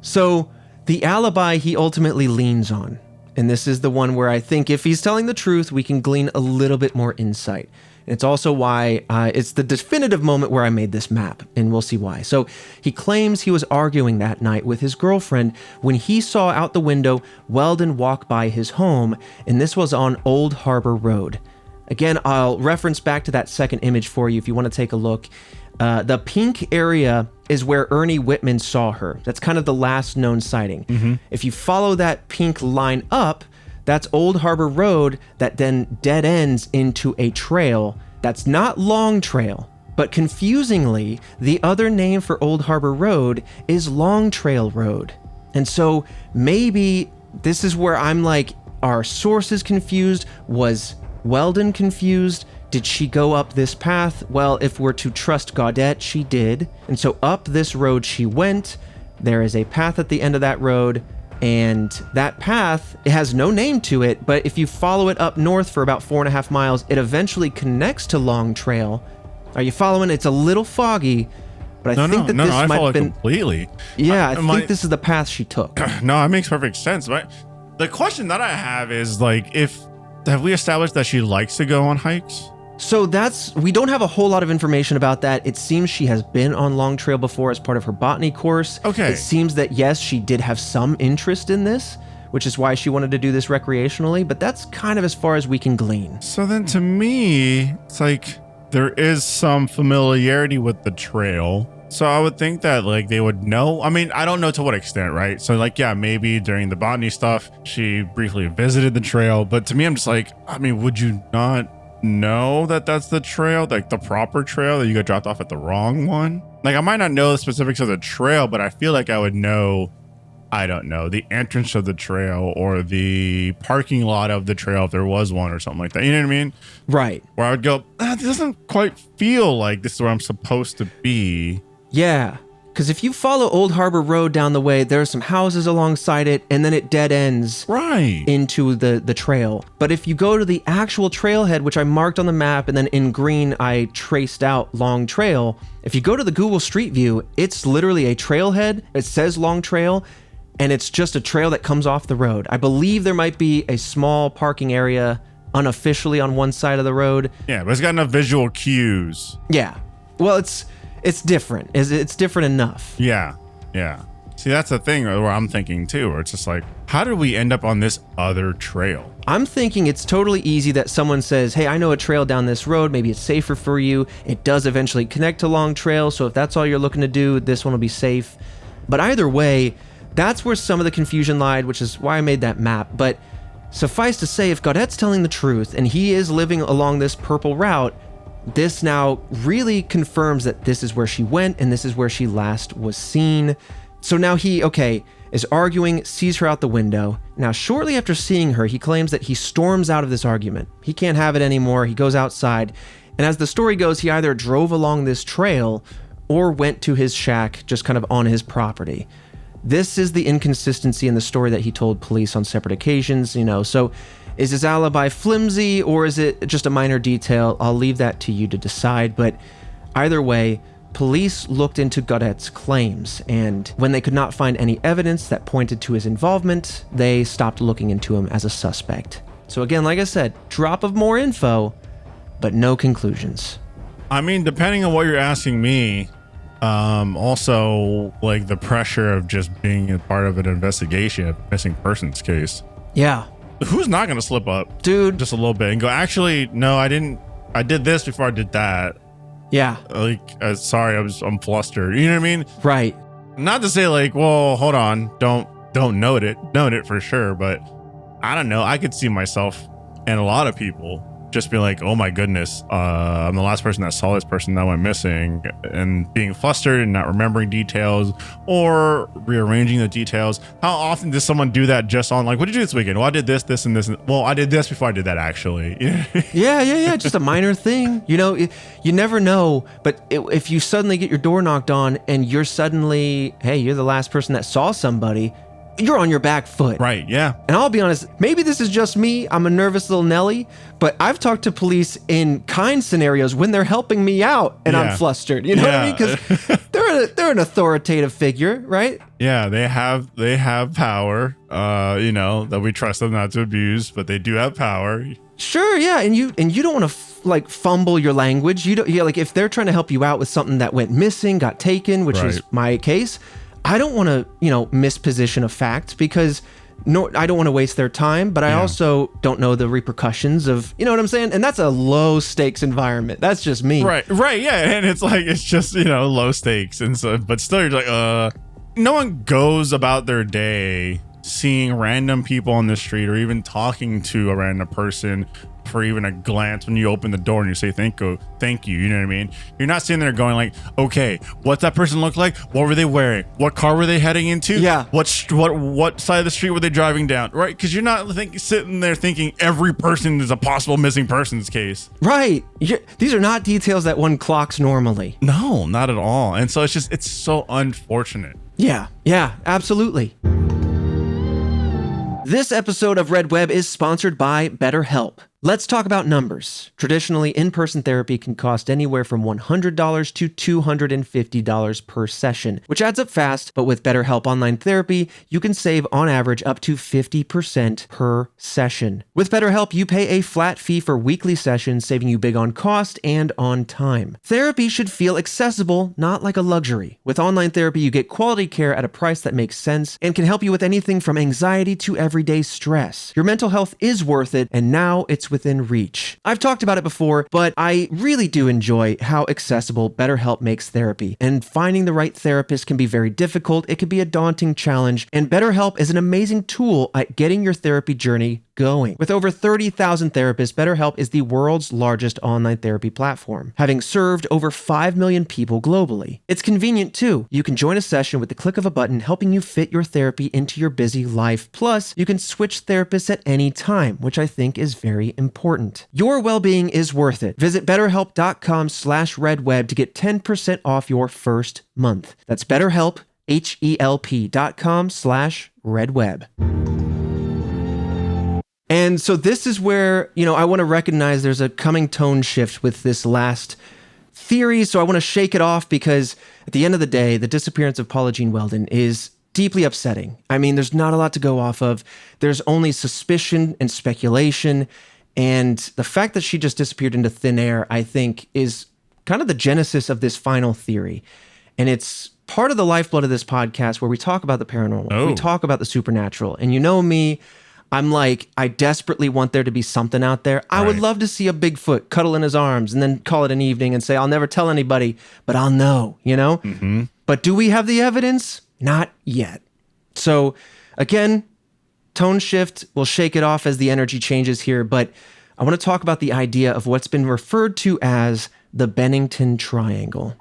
So the alibi he ultimately leans on, and this is the one where I think if he's telling the truth, we can glean a little bit more insight. It's also why it's the definitive moment where I made this map, and we'll see why. So he claims he was arguing that night with his girlfriend when he saw out the window Welden walk by his home, and this was on Old Harbor Road. Again, I'll reference back to that second image for you if you want to take a look. The pink area is where Ernie Whitman saw her. That's kind of the last known sighting. Mm-hmm. If you follow that pink line up, that's Old Harbor Road that then dead ends into a trail that's not Long Trail, but confusingly, the other name for Old Harbor Road is Long Trail Road. And so maybe this is where I'm like, are sources confused? Was Welden confused? Did she go up this path? Well, if we're to trust Gaudette, she did. And so up this road she went. There is a path at the end of that road. And that path, it has no name to it, but if you follow it up north for about 4.5 miles, it eventually connects to Long Trail. Are you following? It's a little foggy, but I think that this I might follow have been completely. Yeah, I think this is the path she took. No, it makes perfect sense. But the question that I have is like, have we established that she likes to go on hikes? So we don't have a whole lot of information about that. It seems she has been on Long Trail before as part of her botany course. Okay. It seems that, yes, she did have some interest in this, which is why she wanted to do this recreationally, but that's kind of as far as we can glean. So then to me, it's like there is some familiarity with the trail. So I would think that like they would know. I mean, I don't know to what extent, right? So like, yeah, maybe during the botany stuff, she briefly visited the trail. But to me, I'm just like, I mean, would you not know that that's the trail, like the proper trail, that you got dropped off at the wrong one? Like, I might not know the specifics of the trail, but I feel like I would know, I don't know, the entrance of the trail or the parking lot of the trail if there was one or something like that. You know what I mean? Right. Where I would go, it doesn't quite feel like this is where I'm supposed to be. Yeah. Because if you follow Old Harbor Road down the way, there are some houses alongside it, and then it dead ends into the trail. But if you go to the actual trailhead, which I marked on the map, and then in green I traced out Long Trail, if you go to the Google Street View, it's literally a trailhead. It says Long Trail, and it's just a trail that comes off the road. I believe there might be a small parking area unofficially on one side of the road. Yeah, but it's got enough visual cues. Yeah. Well, it's different. It's different enough. Yeah. See, that's the thing where I'm thinking too, where it's just like, how did we end up on this other trail? I'm thinking it's totally easy that someone says, hey, I know a trail down this road. Maybe it's safer for you. It does eventually connect to Long Trail. So if that's all you're looking to do, this one will be safe. But either way, that's where some of the confusion lied, which is why I made that map. But suffice to say, if Gaudette's telling the truth and he is living along this purple route, This now really confirms that this is where she went and this is where she last was seen. So now he, is arguing, sees her out the window. Now, shortly after seeing her, he claims that he storms out of this argument. He can't have it anymore. He goes outside. And as the story goes, he either drove along this trail or went to his shack just kind of on his property. This is the inconsistency in the story that he told police on separate occasions, So is his alibi flimsy or is it just a minor detail? I'll leave that to you to decide. But either way, police looked into Gaudet's claims, and when they could not find any evidence that pointed to his involvement, they stopped looking into him as a suspect. So again, like I said, drop of more info, but no conclusions. I mean, depending on what you're asking me, also like the pressure of just being a part of an investigation of missing persons case. Yeah. Who's not going to slip up, dude, just a little bit and go, actually, no, I didn't. I did this before I did that. Yeah. Sorry, I'm flustered. You know what I mean? Right. Not to say like, well, hold on, don't note it for sure. But I don't know. I could see myself and a lot of people just be like, oh my goodness, I'm the last person that saw this person that went missing, and being flustered and not remembering details or rearranging the details. How often does someone do that just on like, what did you do this weekend? Well, I did this, and this. Well, I did this before I did that actually. Yeah. Just a minor thing. You never know. But if you suddenly get your door knocked on and you're suddenly, hey, you're the last person that saw somebody, you're on your back foot. Right, yeah. And I'll be honest, maybe this is just me. I'm a nervous little Nelly, but I've talked to police in kind scenarios when they're helping me out and I'm flustered. You know what I mean? Because they're an authoritative figure, right? Yeah, they have power, that we trust them not to abuse, but they do have power. Sure, yeah, and you don't want to fumble your language. Like if they're trying to help you out with something that went missing, got taken, which is my case, I don't want to, misposition a fact because I don't want to waste their time, but I also don't know the repercussions of, you know what I'm saying? And that's a low stakes environment. That's just me. Right, yeah. And it's just, low stakes. And so, but still you're like, no one goes about their day seeing random people on the street or even talking to a random person for even a glance when you open the door and you say thank you, you know what I mean? You're not sitting there going like, okay, what's that person look like? What were they wearing? What car were they heading into? Yeah. What side of the street were they driving down? Right? Because you're not sitting there thinking every person is a possible missing persons case. Right. These are not details that one clocks normally. No, not at all. And so it's so unfortunate. Yeah, absolutely. This episode of Red Web is sponsored by BetterHelp. Let's talk about numbers. Traditionally, in-person therapy can cost anywhere from $100 to $250 per session, which adds up fast, but with BetterHelp Online Therapy, you can save on average up to 50% per session. With BetterHelp, you pay a flat fee for weekly sessions, saving you big on cost and on time. Therapy should feel accessible, not like a luxury. With online therapy, you get quality care at a price that makes sense and can help you with anything from anxiety to everyday stress. Your mental health is worth it, and now it's within reach. I've talked about it before, but I really do enjoy how accessible BetterHelp makes therapy. And finding the right therapist can be very difficult. It can be a daunting challenge, and BetterHelp is an amazing tool at getting your therapy journey going. With over 30,000 therapists, BetterHelp is the world's largest online therapy platform, having served over 5 million people globally. It's convenient too. You can join a session with the click of a button, helping you fit your therapy into your busy life. Plus, you can switch therapists at any time, which I think is very important. Your well-being is worth it. Visit BetterHelp.com/RedWeb to get 10% off your first month. That's BetterHelp, HELP.com/RedWeb. And so this is where, I want to recognize there's a coming tone shift with this last theory. So I want to shake it off because at the end of the day, the disappearance of Paula Jean Welden is deeply upsetting. I mean, there's not a lot to go off of. There's only suspicion and speculation. And the fact that she just disappeared into thin air, I think, is kind of the genesis of this final theory. And it's part of the lifeblood of this podcast where we talk about the paranormal. We talk about the supernatural. And you know me, I'm like, I desperately want there to be something out there. I would love to see a Bigfoot cuddle in his arms and then call it an evening and say, I'll never tell anybody, but I'll know, Mm-hmm. But do we have the evidence? Not yet. So again, tone shift, we'll shake it off as the energy changes here, but I want to talk about the idea of what's been referred to as the Bennington Triangle.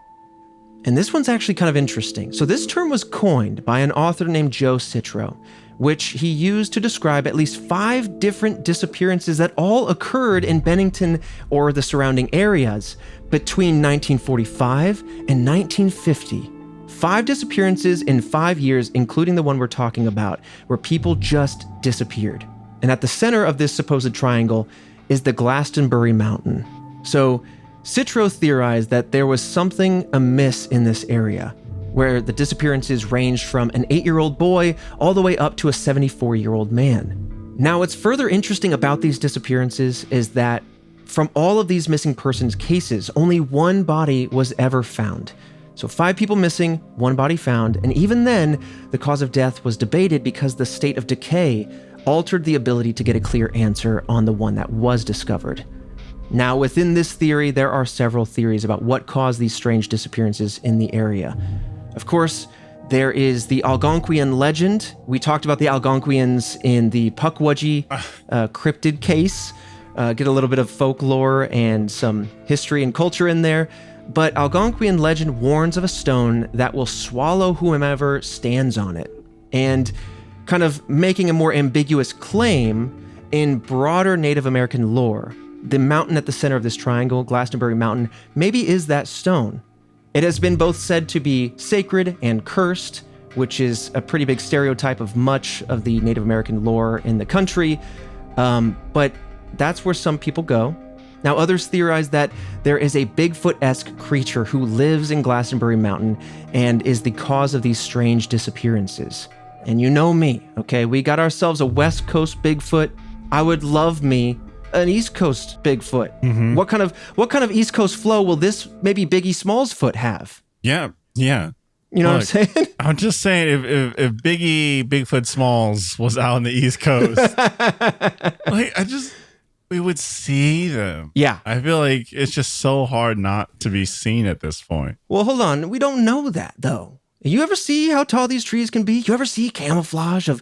And this one's actually kind of interesting. So this term was coined by an author named Joe Citro, which he used to describe at least 5 different disappearances that all occurred in Bennington or the surrounding areas between 1945 and 1950. 5 disappearances in 5 years, including the one we're talking about, where people just disappeared. And at the center of this supposed triangle is the Glastonbury Mountain. So Citro theorized that there was something amiss in this area, where the disappearances ranged from an 8-year-old boy all the way up to a 74-year-old man. Now, what's further interesting about these disappearances is that from all of these missing persons cases, only 1 body was ever found. So 5 people missing, 1 body found, and even then, the cause of death was debated because the state of decay altered the ability to get a clear answer on the one that was discovered. Now, within this theory, there are several theories about what caused these strange disappearances in the area. Of course, there is the Algonquian legend. We talked about the Algonquians in the Pukwudgie cryptid case. Get a little bit of folklore and some history and culture in there. But Algonquian legend warns of a stone that will swallow whomever stands on it. And kind of making a more ambiguous claim in broader Native American lore, the mountain at the center of this triangle, Glastonbury Mountain, maybe is that stone. It has been both said to be sacred and cursed, which is a pretty big stereotype of much of the Native American lore in the country. But that's where some people go. Now, others theorize that there is a Bigfoot-esque creature who lives in Glastonbury Mountain and is the cause of these strange disappearances. And you know me, okay? We got ourselves a West Coast Bigfoot. I would love me an East Coast Bigfoot. Mm-hmm. What kind of East Coast flow will this maybe Biggie Smalls foot have? Yeah. You know what I'm saying? I'm just saying, if Bigfoot Smalls was out on the East Coast, we would see them. Yeah. I feel like it's just so hard not to be seen at this point. Well, hold on. We don't know that, though. You ever see how tall these trees can be? You ever see camouflage of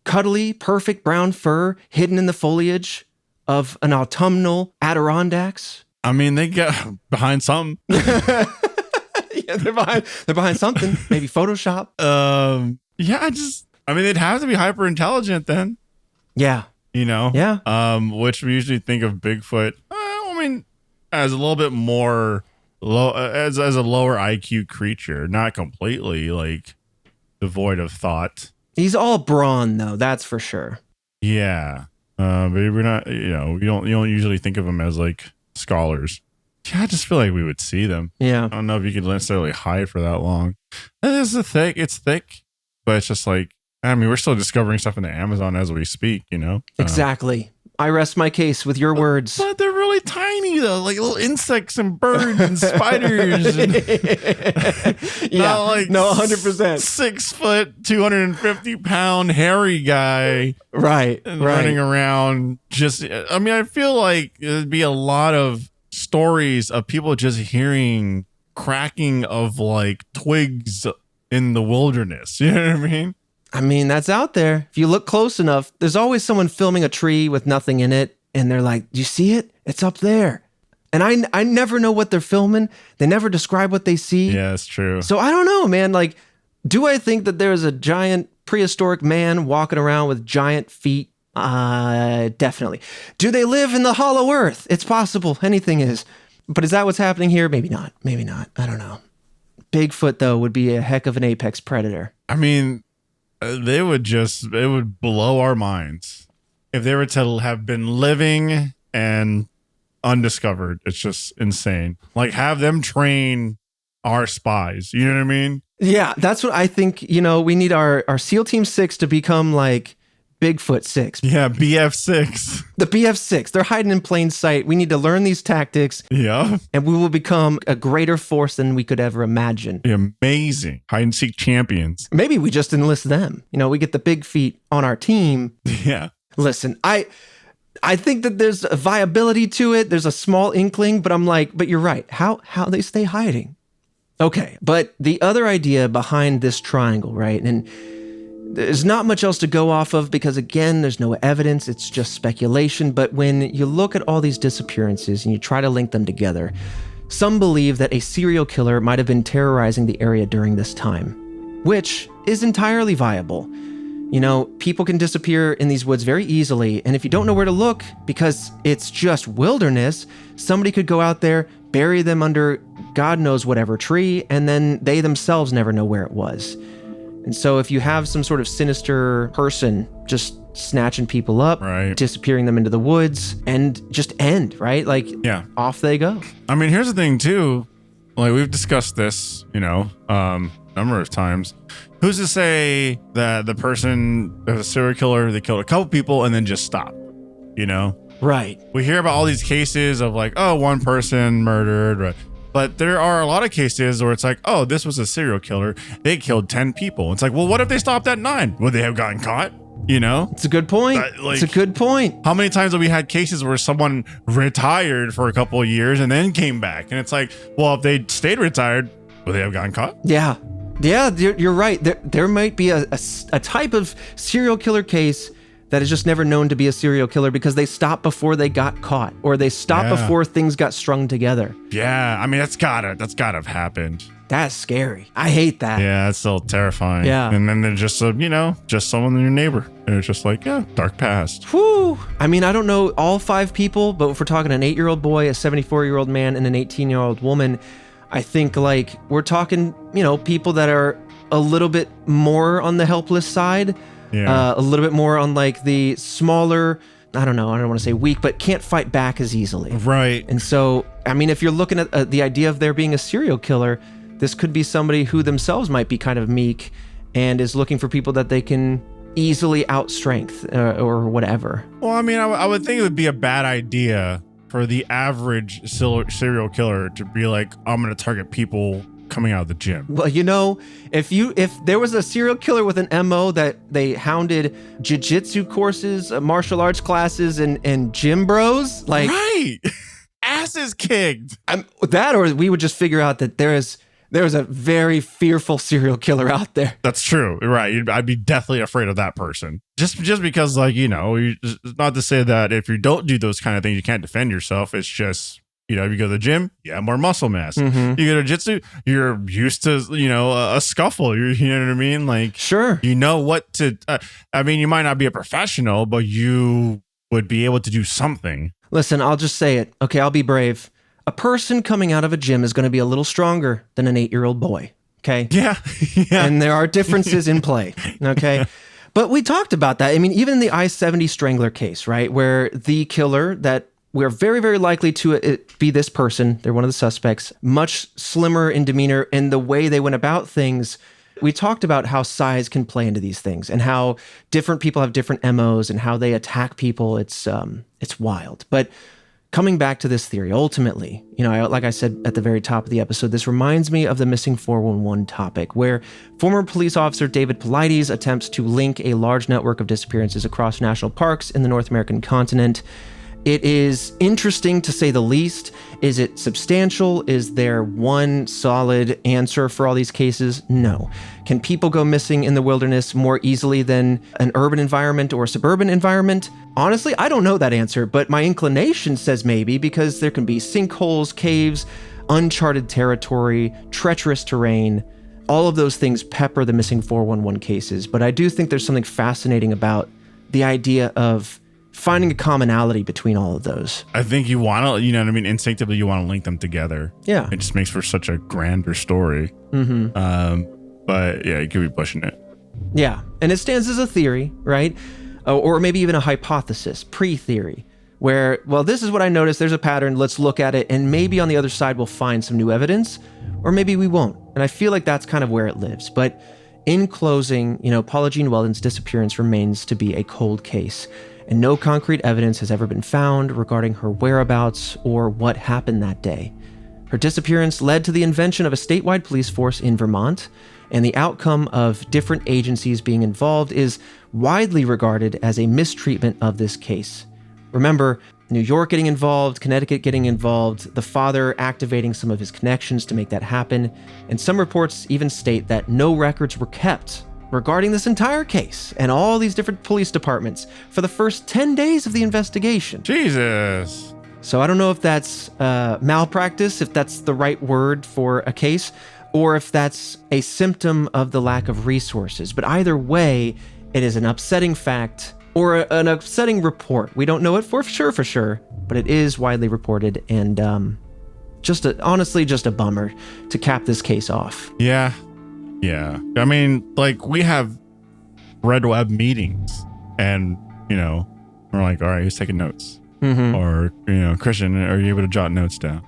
cuddly, perfect brown fur hidden in the foliage of an autumnal Adirondacks? I mean, they get behind something. Yeah, they're behind something. Maybe Photoshop. They'd have to be hyper intelligent then. Yeah. Yeah. Which we usually think of Bigfoot, as a little bit more as a lower IQ creature, not completely like devoid of thought. He's all brawn though, that's for sure. Yeah. But we're not, you don't usually think of them as like scholars. Yeah, I just feel like we would see them. Yeah. I don't know if you could necessarily hide for that long. It's thick, but it's just like, we're still discovering stuff in the Amazon as we speak, Exactly. I rest my case with your words. But they're really tiny though, like little insects and birds and spiders. And yeah, like no, 100%. 6 foot, 250 pound hairy guy. Right. Running around. I feel like there'd be a lot of stories of people just hearing cracking of like twigs in the wilderness. You know what I mean? That's out there. If you look close enough, there's always someone filming a tree with nothing in it. And they're like, do you see it? It's up there. And I never know what they're filming. They never describe what they see. Yeah, that's true. So I don't know, man. Like, do I think that there's a giant prehistoric man walking around with giant feet? Definitely. Do they live in the hollow earth? It's possible. Anything is. But is that what's happening here? Maybe not. I don't know. Bigfoot, though, would be a heck of an apex predator. It would blow our minds if they were to have been living and undiscovered. It's just insane. Like, have them train our spies. You know what I mean? Yeah, that's what I think. We need our SEAL Team 6 to become like Bigfoot 6. Yeah, BF6. The BF6. They're hiding in plain sight. We need to learn these tactics. Yeah. And we will become a greater force than we could ever imagine. Amazing. Hide and seek champions. Maybe we just enlist them. We get the big feet on our team. Yeah. Listen, I think that there's a viability to it. There's a small inkling, but I'm like, but you're right. How they stay hiding? Okay, but the other idea behind this triangle, right? And There's not much else to go off of because, again, there's no evidence. It's just speculation. But when you look at all these disappearances and you try to link them together, some believe that a serial killer might have been terrorizing the area during this time, which is entirely viable. You know, people can disappear in these woods very easily, and if you don't know where to look, because it's just wilderness, somebody could go out there, bury them under God knows whatever tree, and then they themselves never know where it was. And so if you have some sort of sinister person just snatching people up, right, disappearing them into the woods, and just end, right? Like, yeah, off they go. I mean, here's the thing too. Like, we've discussed this, you know, number of times. Who's to say that the person, a serial killer, they killed a couple people and then just stopped, you know? Right. We hear about all these cases of like, oh, one person murdered, right? But there are a lot of cases where it's like, oh, this was a serial killer. They killed 10 people. It's like, well, what if they stopped at 9? Would they have gotten caught? You know? It's a good point. It's a good point. How many times have we had cases where someone retired for a couple of years and then came back? And it's like, well, if they stayed retired, would they have gotten caught? Yeah. Yeah, you're right. There might be a type of serial killer case that is just never known to be a serial killer because they stopped before they got caught, or they stopped before things got strung together. Yeah, I mean, that's gotta have happened. That's scary. I hate that. Yeah, that's still terrifying. Yeah. And then they're just, just someone in your neighbor. And it's just like, yeah, dark past. Whew. I mean, I don't know all 5 people, but if we're talking an 8-year-old boy, a 74-year-old man, and an 18-year-old woman, I think like we're talking, people that are a little bit more on the helpless side, a little bit more on like the smaller, I don't want to say weak, but can't fight back as easily. Right. And so, I mean, if you're looking at the idea of there being a serial killer, this could be somebody who themselves might be kind of meek and is looking for people that they can easily outstrength or whatever. Well, I mean, I would think it would be a bad idea for the average serial killer to be like, I'm going to target people coming out of the gym. Well, if there was a serial killer with an MO that they hounded jiu-jitsu courses, martial arts classes, and gym bros, like... Right! Asses kicked! That, or we would just figure out that there is a very fearful serial killer out there. That's true. Right. I'd be deathly afraid of that person. Just because, like, not to say that if you don't do those kind of things, you can't defend yourself. It's just, if you go to the gym, you have more muscle mass. Mm-hmm. You go to jiu-jitsu, you're used to, a scuffle. You know what I mean? Like, sure. You know what to, you might not be a professional, but you would be able to do something. Listen, I'll just say it. Okay, I'll be brave. A person coming out of a gym is going to be a little stronger than an 8-year-old boy. Okay. Yeah. And there are differences in play. Okay. But we talked about that. I mean, even in the I-70 Strangler case, right, where the killer that we're very, very likely to be this person, they're one of the suspects, much slimmer in demeanor and the way they went about things. We talked about how size can play into these things and how different people have different MOs and how they attack people. It's wild. But coming back to this theory, ultimately, like I said at the very top of the episode, this reminds me of the missing 411 topic, where former police officer David Paulides attempts to link a large network of disappearances across national parks in the North American continent. It is interesting to say the least. Is it substantial? Is there one solid answer for all these cases? No. Can people go missing in the wilderness more easily than an urban environment or a suburban environment? Honestly, I don't know that answer, but my inclination says maybe, because there can be sinkholes, caves, uncharted territory, treacherous terrain. All of those things pepper the missing 411 cases, but I do think there's something fascinating about the idea of finding a commonality between all of those. I think you want to, instinctively you want to link them together. Yeah. It just makes for such a grander story. Mm-hmm. But yeah, you could be pushing it. Yeah. And it stands as a theory, right? Or maybe even a hypothesis, pre-theory, where, well, this is what I noticed. There's a pattern. Let's look at it. And maybe on the other side, we'll find some new evidence, or maybe we won't. And I feel like that's kind of where it lives. But in closing, Paula Jean Welden's disappearance remains to be a cold case, and no concrete evidence has ever been found regarding her whereabouts or what happened that day. Her disappearance led to the invention of a statewide police force in Vermont, and the outcome of different agencies being involved is widely regarded as a mistreatment of this case. Remember, New York getting involved, Connecticut getting involved, the father activating some of his connections to make that happen, and some reports even state that no records were kept regarding this entire case and all these different police departments for the first 10 days of the investigation. Jesus. So I don't know if that's malpractice, if that's the right word for a case, or if that's a symptom of the lack of resources. But either way, it is an upsetting fact or an upsetting report. We don't know it for sure, but it is widely reported, and honestly just a bummer to cap this case off. Yeah. I mean, like, we have Red Web meetings, and, we're like, all right, who's taking notes? Mm-hmm. Or, Christian, are you able to jot notes down?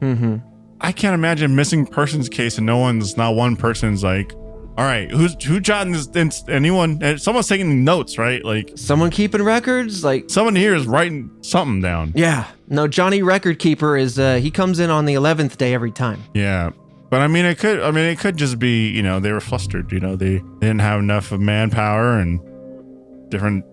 Mm-hmm. I can't imagine missing persons case and not one person's like, all right, who jotting this? Anyone? Someone's taking notes, right? Like, someone keeping records? Like, someone here is writing something down. Yeah. No, Johnny Record Keeper is, he comes in on the 11th day every time. Yeah. But it could just be, they were flustered, they didn't have enough of manpower and different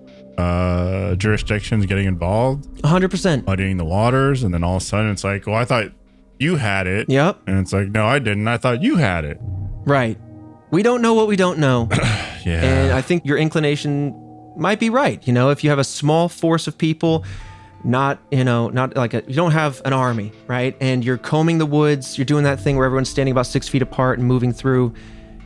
jurisdictions getting involved. 100%. Muddying the waters. And then all of a sudden it's like, well, I thought you had it. Yep. And it's like, no, I didn't. I thought you had it. Right. We don't know what we don't know. Yeah. And I think your inclination might be right. If you have a small force of people, not like you don't have an army, right? And you're combing the woods, you're doing that thing where everyone's standing about 6 feet apart and moving through.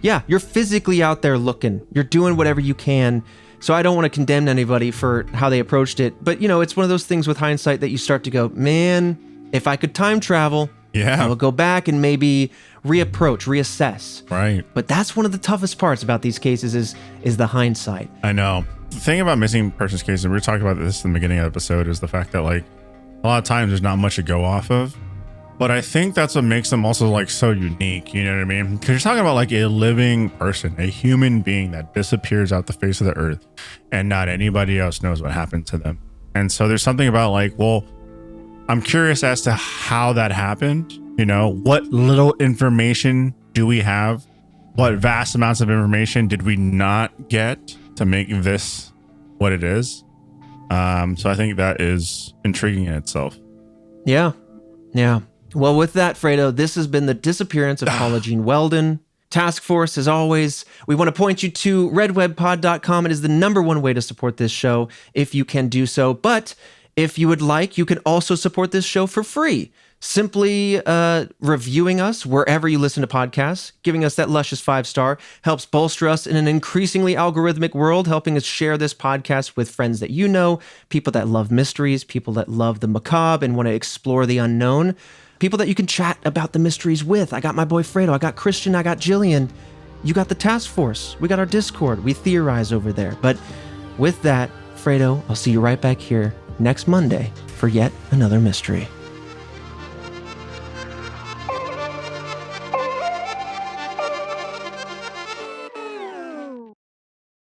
Yeah, you're physically out there looking. You're doing whatever you can. So I don't want to condemn anybody for how they approached it. But, it's one of those things with hindsight that you start to go, man, if I could time travel, I will go back and maybe reassess. Right. But that's one of the toughest parts about these cases is the hindsight. I know. The thing about missing persons cases, we were talking about this in the beginning of the episode, is the fact that, like, a lot of times there's not much to go off of. But I think that's what makes them also, like, so unique. You know what I mean? Because you're talking about, like, a living person, a human being that disappears out the face of the earth, and not anybody else knows what happened to them. And so there's something about, like, well, I'm curious as to how that happened. What little information do we have? What vast amounts of information did we not get to make this what it is? So I think that is intriguing in itself. Yeah. Well, with that, Fredo, this has been the disappearance of Paula Jean Welden. Task Force, as always, we want to point you to redwebpod.com. It is the #1 way to support this show if you can do so. But if you would like, you can also support this show for free. Simply reviewing us wherever you listen to podcasts, giving us that luscious 5-star, helps bolster us in an increasingly algorithmic world, helping us share this podcast with friends that people that love mysteries, people that love the macabre and want to explore the unknown, people that you can chat about the mysteries with. I got my boy Fredo, I got Christian, I got Jillian. You got the Task Force. We got our Discord. We theorize over there. But with that, Fredo, I'll see you right back here next Monday for yet another mystery.